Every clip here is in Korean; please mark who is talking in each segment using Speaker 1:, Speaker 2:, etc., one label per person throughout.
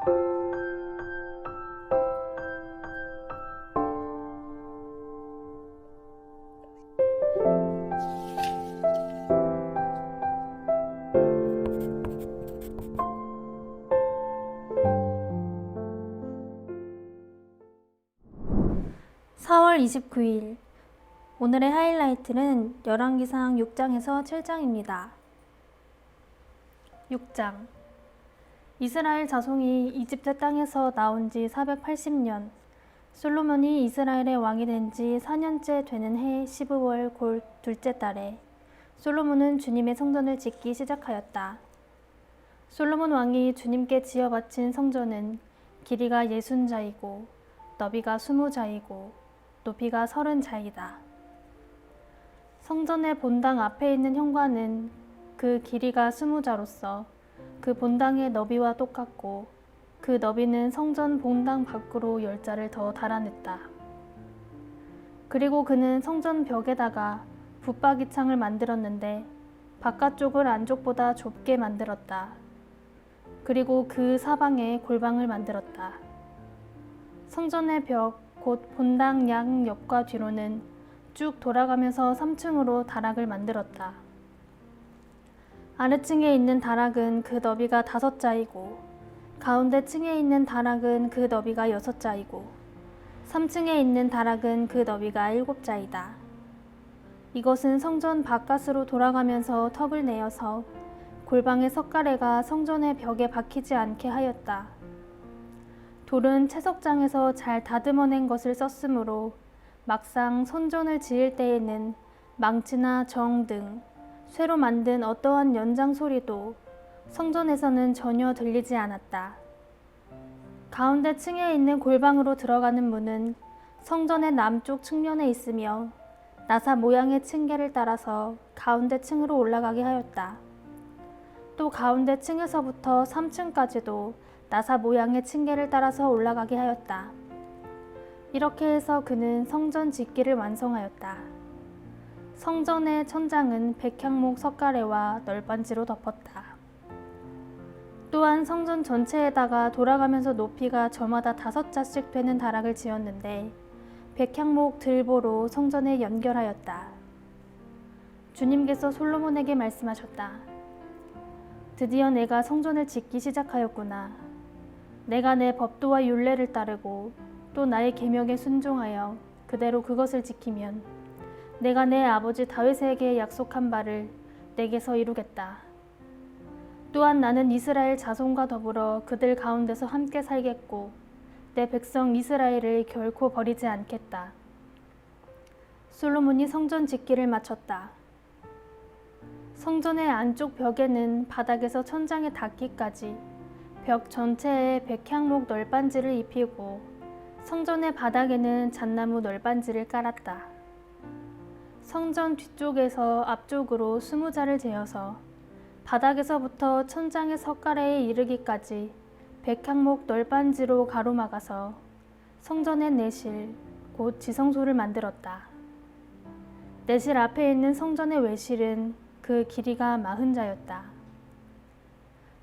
Speaker 1: (4월 29일) 오늘의 하이라이트는 열왕기상 6장에서 7장입니다. 6장. 이스라엘 자손이 이집트 땅에서 나온 지 480년, 솔로몬이 이스라엘의 왕이 된 지 4년째 되는 해 15월 곧 둘째 달에 솔로몬은 주님의 성전을 짓기 시작하였다. 솔로몬 왕이 주님께 지어 바친 성전은 길이가 60자이고 너비가 20자이고 높이가 30자이다. 성전의 본당 앞에 있는 현관은 그 길이가 20자로서 그 본당의 너비와 똑같고 그 너비는 성전 본당 밖으로 10자를 더 달아냈다. 그리고 그는 성전 벽에다가 붙박이창을 만들었는데 바깥쪽을 안쪽보다 좁게 만들었다. 그리고 그 사방에 골방을 만들었다. 성전의 벽, 곧 본당 양 옆과 뒤로는 쭉 돌아가면서 3층으로 다락을 만들었다. 아래층에 있는 다락은 그 너비가 5자이고 가운데 층에 있는 다락은 그 너비가 6자이고 3층에 있는 다락은 그 너비가 7자이다. 이것은 성전 바깥으로 돌아가면서 턱을 내어서 골방의 석가래가 성전의 벽에 박히지 않게 하였다. 돌은 채석장에서 잘 다듬어낸 것을 썼으므로 막상 성전을 지을 때에는 망치나 정 등 쇠로 만든 어떠한 연장 소리도 성전에서는 전혀 들리지 않았다. 가운데 층에 있는 골방으로 들어가는 문은 성전의 남쪽 측면에 있으며 나사 모양의 층계를 따라서 가운데 층으로 올라가게 하였다. 또 가운데 층에서부터 3층까지도 나사 모양의 층계를 따라서 올라가게 하였다. 이렇게 해서 그는 성전 짓기를 완성하였다. 성전의 천장은 백향목 석가래와 널빤지로 덮었다. 또한 성전 전체에다가 돌아가면서 높이가 저마다 5자씩 되는 다락을 지었는데 백향목 들보로 성전에 연결하였다. 주님께서 솔로몬에게 말씀하셨다. 드디어 내가 성전을 짓기 시작하였구나. 내가 내 법도와 율례를 따르고 또 나의 계명에 순종하여 그대로 그것을 지키면 내가 내 아버지 다윗에게 약속한 바를 내게서 이루겠다. 또한 나는 이스라엘 자손과 더불어 그들 가운데서 함께 살겠고 내 백성 이스라엘을 결코 버리지 않겠다. 솔로몬이 성전 짓기를 마쳤다. 성전의 안쪽 벽에는 바닥에서 천장에 닿기까지 벽 전체에 백향목 널빤지를 입히고 성전의 바닥에는 잣나무 널빤지를 깔았다. 성전 뒤쪽에서 앞쪽으로 20자를 재어서 바닥에서부터 천장의 석가래에 이르기까지 백향목 널빤지로 가로막아서 성전의 내실, 곧 지성소를 만들었다. 내실 앞에 있는 성전의 외실은 그 길이가 40자였다.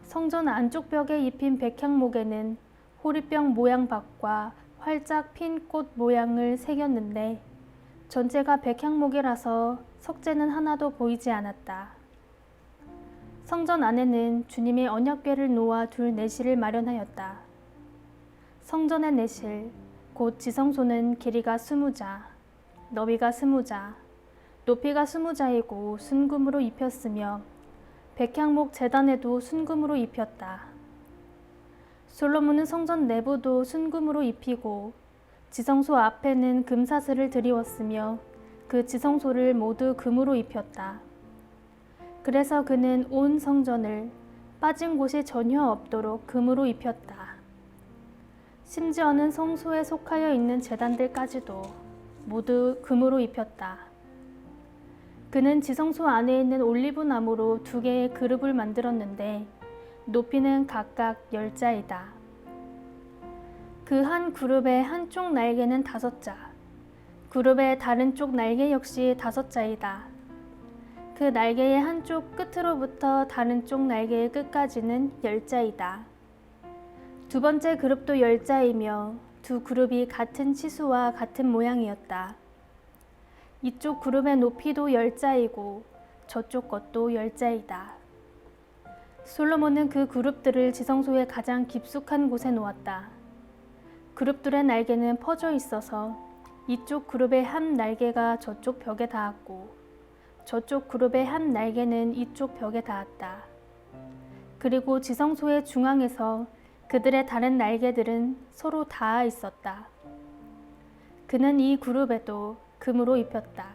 Speaker 1: 성전 안쪽 벽에 입힌 백향목에는 호리병 모양 박과 활짝 핀 꽃 모양을 새겼는데 전체가 백향목이라서 석재는 하나도 보이지 않았다. 성전 안에는 주님의 언약궤를 놓아 둘 내실을 마련하였다. 성전의 내실, 곧 지성소는 길이가 20자, 너비가 20자, 높이가 20자이고 순금으로 입혔으며 백향목 제단에도 순금으로 입혔다. 솔로몬은 성전 내부도 순금으로 입히고 지성소 앞에는 금사슬을 드리웠으며 그 지성소를 모두 금으로 입혔다. 그래서 그는 온 성전을 빠진 곳이 전혀 없도록 금으로 입혔다. 심지어는 성소에 속하여 있는 제단들까지도 모두 금으로 입혔다. 그는 지성소 안에 있는 올리브 나무로 2개의 그룹을 만들었는데 높이는 각각 10자이다. 그 한 그룹의 한쪽 날개는 5자, 그룹의 다른 쪽 날개 역시 5자이다. 그 날개의 한쪽 끝으로부터 다른 쪽 날개의 끝까지는 10자이다. 두 번째 그룹도 열자이며 두 그룹이 같은 치수와 같은 모양이었다. 이쪽 그룹의 높이도 열자이고 저쪽 것도 열자이다. 솔로몬은 그 그룹들을 지성소의 가장 깊숙한 곳에 놓았다. 그룹들의 날개는 퍼져 있어서 이쪽 그룹의 한 날개가 저쪽 벽에 닿았고 저쪽 그룹의 한 날개는 이쪽 벽에 닿았다. 그리고 지성소의 중앙에서 그들의 다른 날개들은 서로 닿아 있었다. 그는 이 그룹에도 금으로 입혔다.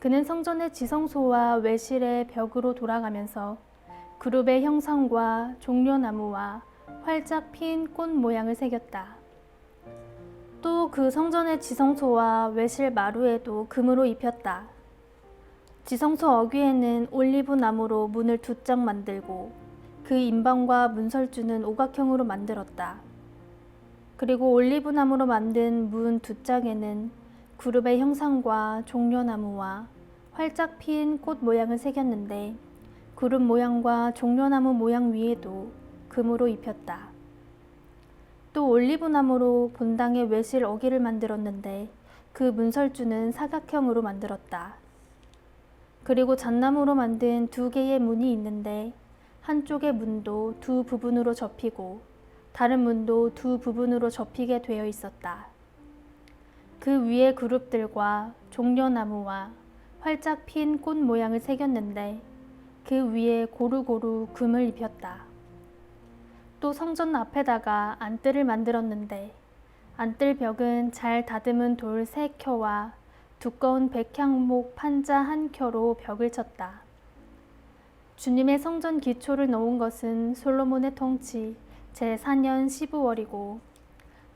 Speaker 1: 그는 성전의 지성소와 외실의 벽으로 돌아가면서 그룹의 형상과 종려나무와 활짝 핀 꽃 모양을 새겼다. 또 그 성전의 지성소와 외실 마루에도 금으로 입혔다. 지성소 어귀에는 올리브 나무로 문을 2짝 만들고 그 인방과 문설주는 오각형으로 만들었다. 그리고 올리브 나무로 만든 문 2짝에는 그룹의 형상과 종려나무와 활짝 핀 꽃 모양을 새겼는데 그룹 모양과 종려나무 모양 위에도 금으로 입혔다. 또 올리브나무로 본당의 외실 어기를 만들었는데 그 문설주는 사각형으로 만들었다. 그리고 잣나무로 만든 2개의 문이 있는데 한쪽의 문도 2 부분으로 접히고 다른 문도 2 부분으로 접히게 되어 있었다. 그 위에 그룹들과 종려나무와 활짝 핀 꽃 모양을 새겼는데 그 위에 고루고루 금을 입혔다. 또 성전 앞에다가 안뜰을 만들었는데 안뜰 벽은 잘 다듬은 돌 3켜와 두꺼운 백향목 판자 1켜로 벽을 쳤다. 주님의 성전 기초를 놓은 것은 솔로몬의 통치 제4년 15월이고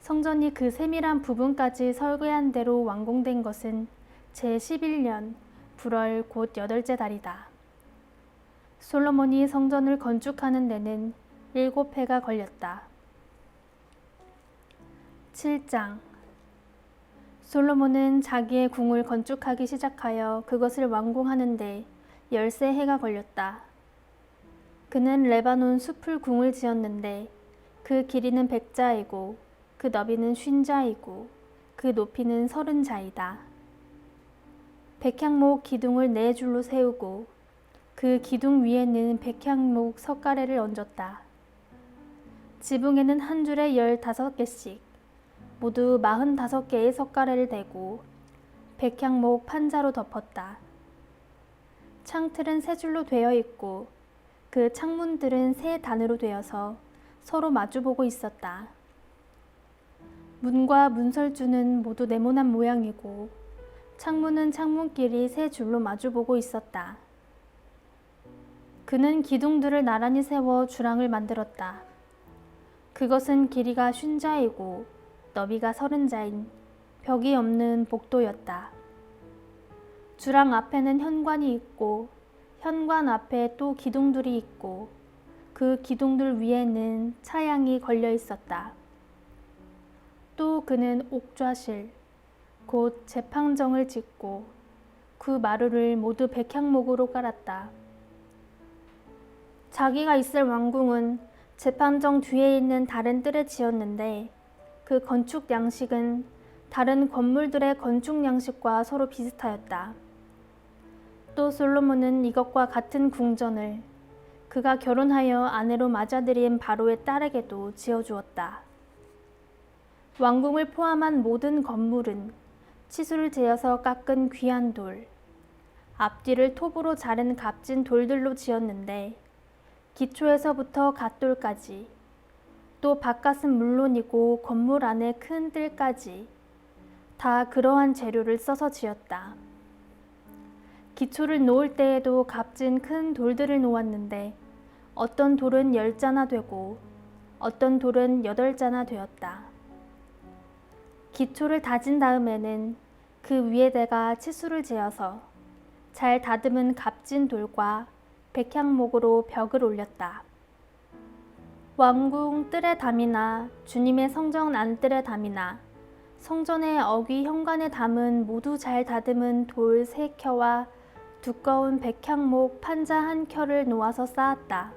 Speaker 1: 성전이 그 세밀한 부분까지 설계한 대로 완공된 것은 제11년 불월 곧 8째 달이다. 솔로몬이 성전을 건축하는 데는 7해가 걸렸다. 7장 솔로몬은 자기의 궁을 건축하기 시작하여 그것을 완공하는데 13해가 걸렸다. 그는 레바논 숲을 궁을 지었는데 그 길이는 100자이고 그 너비는 50자이고 그 높이는 30자이다. 백향목 기둥을 4줄로 세우고 그 기둥 위에는 백향목 석가래를 얹었다. 지붕에는 한 줄에 15개씩 모두 45개의 석가래를 대고 백향목 판자로 덮었다. 창틀은 3줄로 되어 있고 그 창문들은 3단으로 되어서 서로 마주보고 있었다. 문과 문설주는 모두 네모난 모양이고 창문은 창문끼리 3줄로 마주보고 있었다. 그는 기둥들을 나란히 세워 주랑을 만들었다. 그것은 길이가 50자이고 너비가 30자인 벽이 없는 복도였다. 주랑 앞에는 현관이 있고 현관 앞에 또 기둥들이 있고 그 기둥들 위에는 차양이 걸려 있었다. 또 그는 옥좌실 곧 재팡정을 짓고 그 마루를 모두 백향목으로 깔았다. 자기가 있을 왕궁은 재판정 뒤에 있는 다른 뜰에 지었는데 그 건축 양식은 다른 건물들의 건축 양식과 서로 비슷하였다. 또 솔로몬은 이것과 같은 궁전을 그가 결혼하여 아내로 맞아들인 바로의 딸에게도 지어주었다. 왕궁을 포함한 모든 건물은 치수를 재어서 깎은 귀한 돌, 앞뒤를 톱으로 자른 값진 돌들로 지었는데 기초에서부터 갓돌까지 또 바깥은 물론이고 건물 안의 큰 뜰까지 다 그러한 재료를 써서 지었다. 기초를 놓을 때에도 값진 큰 돌들을 놓았는데 어떤 돌은 10자나 되고 어떤 돌은 8자나 되었다. 기초를 다진 다음에는 그 위에다가 치수를 재어서 잘 다듬은 값진 돌과 백향목으로 벽을 올렸다. 왕궁 뜰의 담이나 주님의 성전 안뜰의 담이나 성전의 어귀 현관에 담은 모두 잘 다듬은 돌 3켜와 두꺼운 백향목 판자 1켜를 놓아서 쌓았다.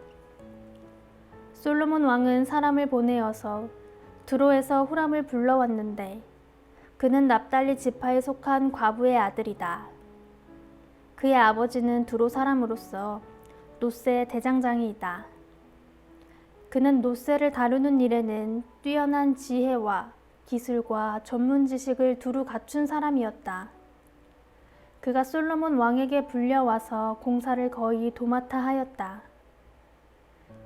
Speaker 1: 솔로몬 왕은 사람을 보내어서 두로에서 후람을 불러왔는데 그는 납달리 지파에 속한 과부의 아들이다. 그의 아버지는 두로 사람으로서 노세 대장장이이다. 그는 노세를 다루는 일에는 뛰어난 지혜와 기술과 전문 지식을 두루 갖춘 사람이었다. 그가 솔로몬 왕에게 불려와서 공사를 거의 도맡아 하였다.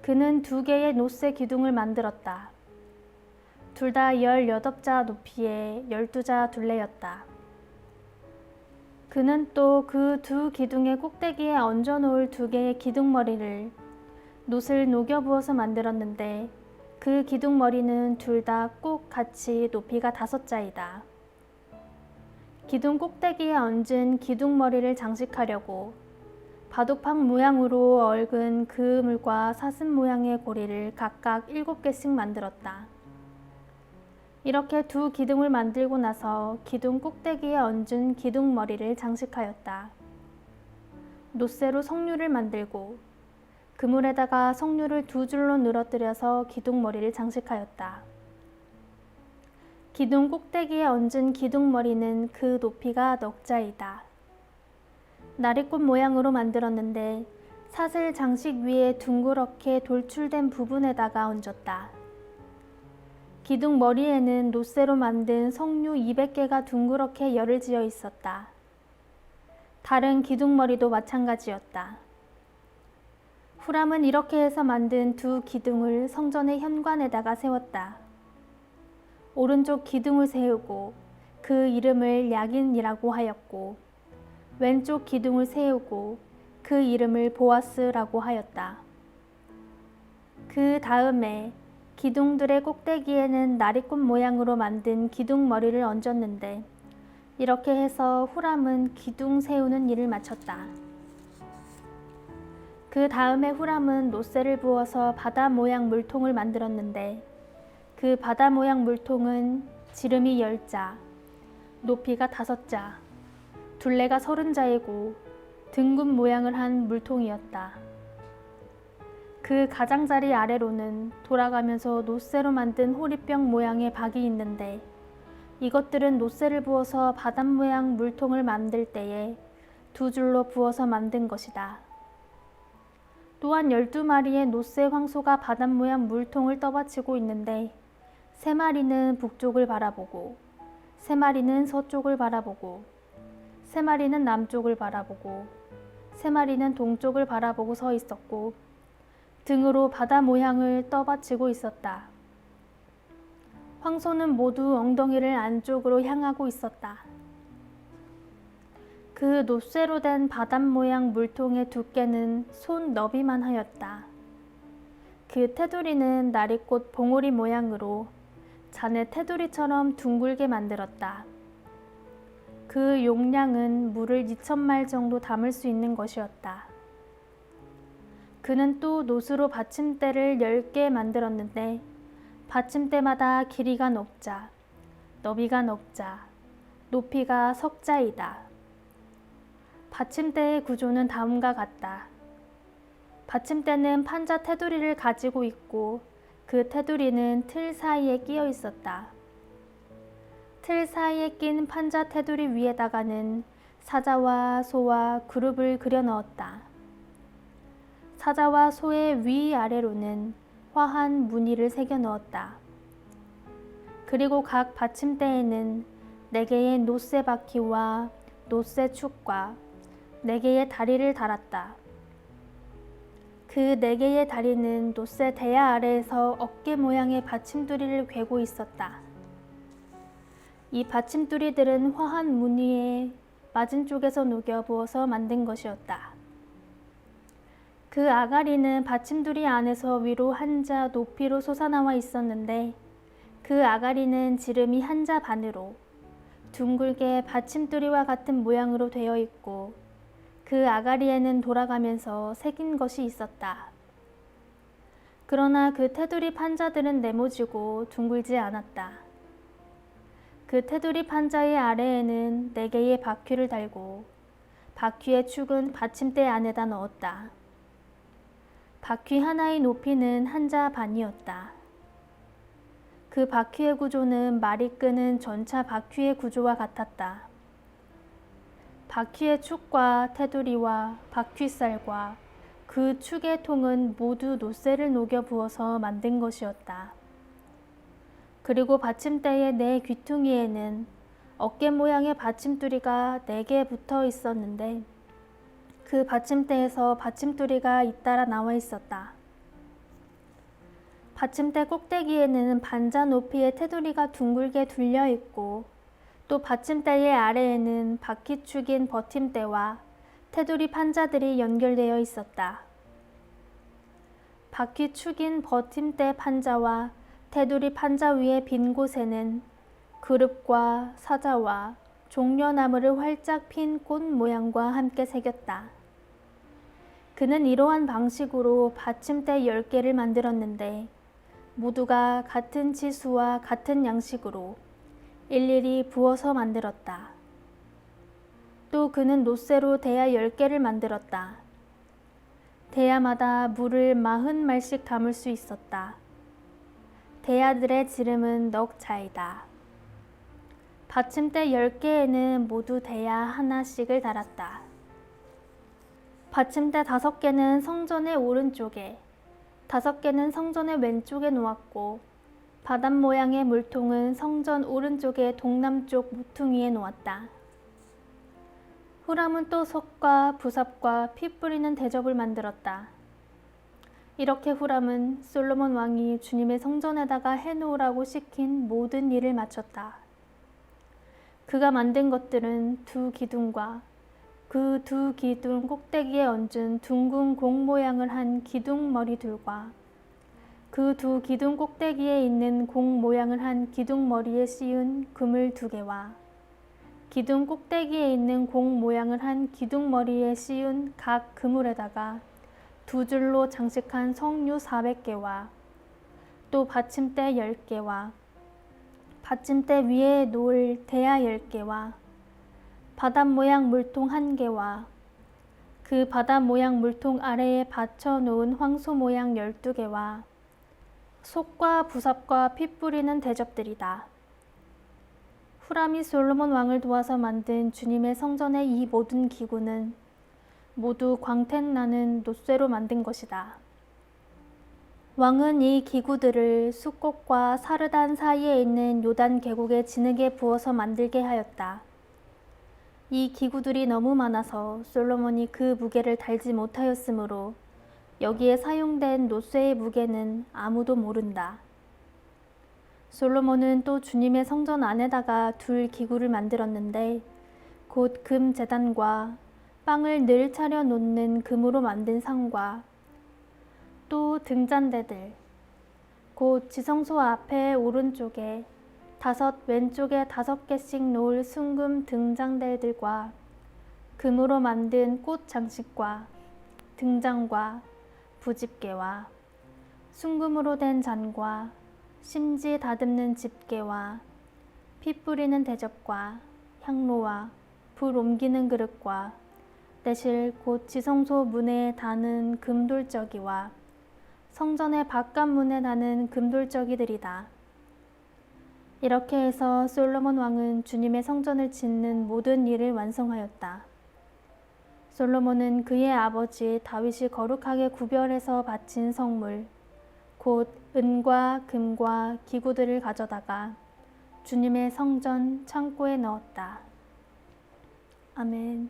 Speaker 1: 그는 2개의 노세 기둥을 만들었다. 둘 다 18자 높이의 12자 둘레였다. 그는 또 그 2 기둥의 꼭대기에 얹어놓을 2개의 기둥머리를 놋을 녹여 부어서 만들었는데 그 기둥머리는 둘 다 꼭 같이 높이가 5자이다. 기둥 꼭대기에 얹은 기둥머리를 장식하려고 바둑판 모양으로 얽은 그물과 사슴 모양의 고리를 각각 7개씩 만들었다. 이렇게 2 기둥을 만들고 나서 기둥 꼭대기에 얹은 기둥머리를 장식하였다. 놋새로 석류를 만들고 그물에다가 석류를 2줄로 늘어뜨려서 기둥머리를 장식하였다. 기둥 꼭대기에 얹은 기둥머리는 그 높이가 넉자이다. 나리꽃 모양으로 만들었는데 사슬 장식 위에 둥그렇게 돌출된 부분에다가 얹었다. 기둥 머리에는 놋새로 만든 석류 200개가 둥그렇게 열을 지어 있었다. 다른 기둥머리도 마찬가지였다. 후람은 이렇게 해서 만든 2 기둥을 성전의 현관에다가 세웠다. 오른쪽 기둥을 세우고 그 이름을 야긴이라고 하였고 왼쪽 기둥을 세우고 그 이름을 보아스라고 하였다. 그 다음에 기둥들의 꼭대기에는 나리꽃 모양으로 만든 기둥머리를 얹었는데 이렇게 해서 후람은 기둥 세우는 일을 마쳤다. 그 다음에 후람은 놋새를 부어서 바다 모양 물통을 만들었는데 그 바다 모양 물통은 지름이 10자, 높이가 5자, 둘레가 30자이고 등급 모양을 한 물통이었다. 그 가장자리 아래로는 돌아가면서 놋새로 만든 호리병 모양의 박이 있는데 이것들은 놋새를 부어서 바다 모양 물통을 만들 때에 2줄로 부어서 만든 것이다. 또한 12마리의 놋새 황소가 바다 모양 물통을 떠받치고 있는데 3마리는 북쪽을 바라보고 3마리는 서쪽을 바라보고 3마리는 남쪽을 바라보고 3마리는 동쪽을 바라보고 서 있었고 등으로 바다 모양을 떠받치고 있었다. 황소는 모두 엉덩이를 안쪽으로 향하고 있었다. 그 놋새로 된 바닷 모양 물통의 두께는 손 너비만 하였다. 그 테두리는 나리꽃 봉오리 모양으로 자네 테두리처럼 둥글게 만들었다. 그 용량은 물을 2000말 정도 담을 수 있는 것이었다. 그는 또 놋으로 받침대를 10개 만들었는데 받침대마다 길이가 넉자, 너비가 넉자, 높이가 석자이다. 받침대의 구조는 다음과 같다. 받침대는 판자 테두리를 가지고 있고 그 테두리는 틀 사이에 끼어 있었다. 틀 사이에 낀 판자 테두리 위에다가는 사자와 소와 그룹을 그려 넣었다. 사자와 소의 위아래로는 화한 무늬를 새겨 넣었다. 그리고 각 받침대에는 4개의 놋새 바퀴와 놋새 축과 4개의 다리를 달았다. 그 4개의 다리는 놋새 대야 아래에서 어깨 모양의 받침두리를 괴고 있었다. 이 받침두리들은 화한 무늬에 맞은 쪽에서 녹여 부어서 만든 것이었다. 그 아가리는 받침두리 안에서 위로 1자 높이로 솟아나와 있었는데 그 아가리는 지름이 1자 반으로 둥글게 받침두리와 같은 모양으로 되어 있고 그 아가리에는 돌아가면서 새긴 것이 있었다. 그러나 그 테두리 판자들은 네모지고 둥글지 않았다. 그 테두리 판자의 아래에는 4개의 바퀴를 달고 바퀴의 축은 받침대 안에다 넣었다. 바퀴 하나의 높이는 한자 반이었다. 그 바퀴의 구조는 말이 끄는 전차 바퀴의 구조와 같았다. 바퀴의 축과 테두리와 바퀴살과 그 축의 통은 모두 노쇠를 녹여 부어서 만든 것이었다. 그리고 받침대의 네 귀퉁이에는 어깨 모양의 받침두리가 4개 붙어 있었는데 그 받침대에서 받침두리가 잇따라 나와 있었다. 받침대 꼭대기에는 반자 높이의 테두리가 둥글게 둘려 있고 또 받침대의 아래에는 바퀴축인 버팀대와 테두리 판자들이 연결되어 있었다. 바퀴축인 버팀대 판자와 테두리 판자 위의 빈 곳에는 그룹과 사자와 종려나무를 활짝 핀 꽃 모양과 함께 새겼다. 그는 이러한 방식으로 받침대 10개를 만들었는데 모두가 같은 치수와 같은 양식으로 일일이 부어서 만들었다. 또 그는 노쇠로 대야 10개를 만들었다. 대야마다 물을 40말씩 담을 수 있었다. 대야들의 지름은 넉 자이다. 받침대 10개에는 모두 대야 하나씩을 달았다. 받침대 5개는 성전의 오른쪽에, 5개는 성전의 왼쪽에 놓았고 바닷 모양의 물통은 성전 오른쪽의 동남쪽 모퉁이에 놓았다. 후람은 또 석과 부삽과 피 뿌리는 대접을 만들었다. 이렇게 후람은 솔로몬 왕이 주님의 성전에다가 해놓으라고 시킨 모든 일을 마쳤다. 그가 만든 것들은 2 기둥과 그 2 기둥 꼭대기에 얹은 둥근 공 모양을 한 기둥 머리들과 그 2 기둥 꼭대기에 있는 공 모양을 한 기둥 머리에 씌운 그물 2개와 기둥 꼭대기에 있는 공 모양을 한 기둥 머리에 씌운 각 그물에다가 2줄로 장식한 석류 400개와 또 받침대 10개와 받침대 위에 놓을 대야 10개와 바닷 모양 물통 1개와 그 바닷 모양 물통 아래에 받쳐 놓은 황소 모양 12개와 속과 부삽과 피 뿌리는 대접들이다. 후람이 솔로몬 왕을 도와서 만든 주님의 성전의 이 모든 기구는 모두 광택나는 노쇠로 만든 것이다. 왕은 이 기구들을 숫꽃과 사르단 사이에 있는 요단 계곡의 진흙에 부어서 만들게 하였다. 이 기구들이 너무 많아서 솔로몬이 그 무게를 달지 못하였으므로 여기에 사용된 노쇠의 무게는 아무도 모른다. 솔로몬은 또 주님의 성전 안에다가 둘 기구를 만들었는데 곧 금 제단과 빵을 늘 차려 놓는 금으로 만든 상과 또 등잔대들, 곧 지성소 앞에 오른쪽에 5 왼쪽에 5개씩 놓을 순금 등잔대들과 금으로 만든 꽃 장식과 등잔과 부집개와 순금으로 된 잔과 심지 다듬는 집게와 피 뿌리는 대접과 향로와 불 옮기는 그릇과 내실 곧 지성소 문에 다는 금돌저기와 성전의 바깥문에 다는 금돌저기들이다. 이렇게 해서 솔로몬 왕은 주님의 성전을 짓는 모든 일을 완성하였다. 솔로몬은 그의 아버지 다윗이 거룩하게 구별해서 바친 성물, 곧 은과 금과 기구들을 가져다가 주님의 성전 창고에 넣었다. 아멘.